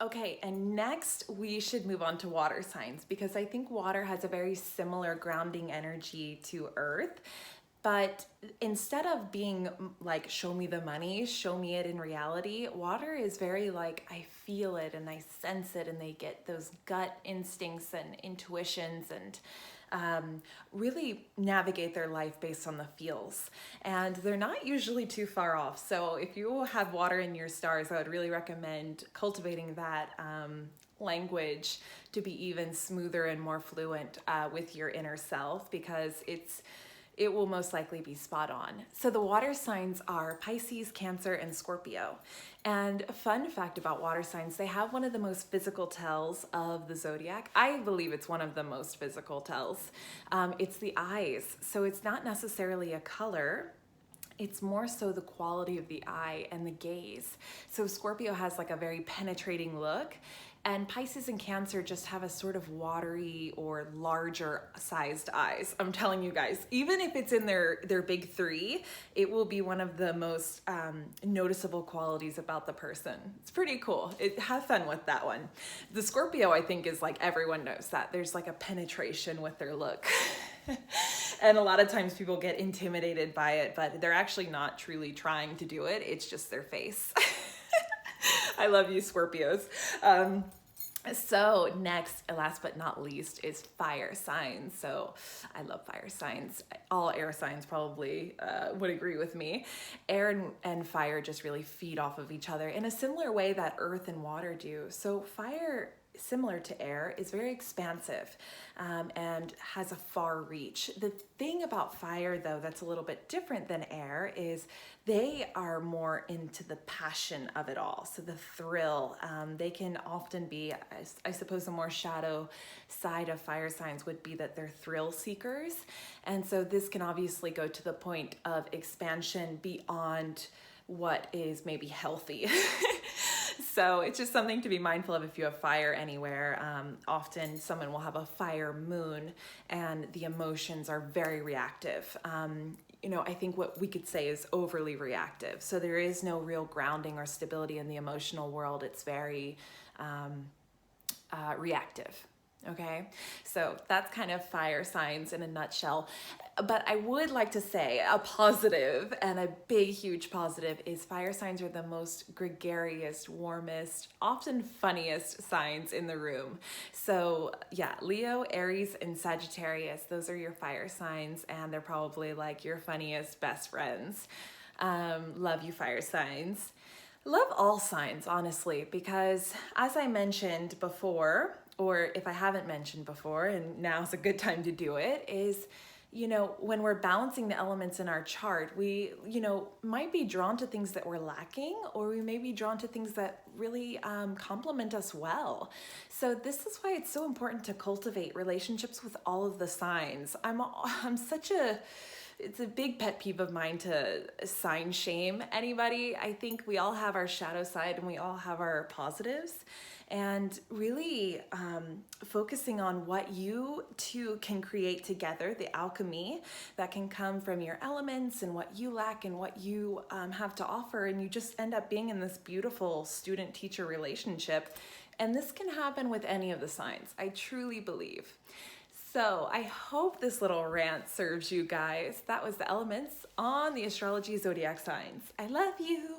Okay, and next we should move on to water signs because I think water has a very similar grounding energy to earth. But instead of being like, show me the money, show me it in reality, water is very like, I feel it and I sense it, and they get those gut instincts and intuitions and really navigate their life based on the feels. And they're not usually too far off. So if you have water in your stars, I would really recommend cultivating that language to be even smoother and more fluent with your inner self, because it will most likely be spot on. So the water signs are Pisces, Cancer, and Scorpio. And a fun fact about water signs, they have one of the most physical tells of the zodiac. I believe it's one of the most physical tells. It's the eyes. So it's not necessarily a color. It's more so the quality of the eye and the gaze. So Scorpio has like a very penetrating look, and Pisces and Cancer just have a sort of watery or larger sized eyes. I'm telling you guys, even if it's in their big three, it will be one of the most noticeable qualities about the person. It's pretty cool. Have fun with that one. The Scorpio, I think, is like, everyone knows that. There's like a penetration with their look. And a lot of times people get intimidated by it, but they're actually not truly trying to do it. It's just their face. I love you, Scorpios. So next, last but not least, is fire signs. So I love fire signs. All air signs probably would agree with me. Air and fire just really feed off of each other in a similar way that earth and water do. So fire, similar to air, is very expansive and has a far reach. The thing about fire, though, that's a little bit different than air is they are more into the passion of it all. So the thrill, they can often be, I suppose the more shadow side of fire signs would be that they're thrill seekers. And so this can obviously go to the point of expansion beyond what is maybe healthy. So it's just something to be mindful of if you have fire anywhere. Often someone will have a fire moon and the emotions are very reactive. I think what we could say is overly reactive. So there is no real grounding or stability in the emotional world. It's very reactive. Okay, so that's kind of fire signs in a nutshell. But I would like to say a positive, and a big, huge positive, is fire signs are the most gregarious, warmest, often funniest signs in the room. So yeah, Leo, Aries, and Sagittarius, those are your fire signs, and they're probably like your funniest best friends. Love you, fire signs. Love all signs, honestly, because as I mentioned before, or if I haven't mentioned before, and now's a good time to do it, is, when we're balancing the elements in our chart, we, might be drawn to things that we're lacking, or we may be drawn to things that really complement us well. So this is why it's so important to cultivate relationships with all of the signs. It's a big pet peeve of mine to sign shame anybody. I think we all have our shadow side and we all have our positives, and really focusing on what you two can create together, the alchemy that can come from your elements and what you lack and what you have to offer, and you just end up being in this beautiful student-teacher relationship. And this can happen with any of the signs, I truly believe. So I hope this little rant serves you guys. That was the elements on the astrology zodiac signs. I love you.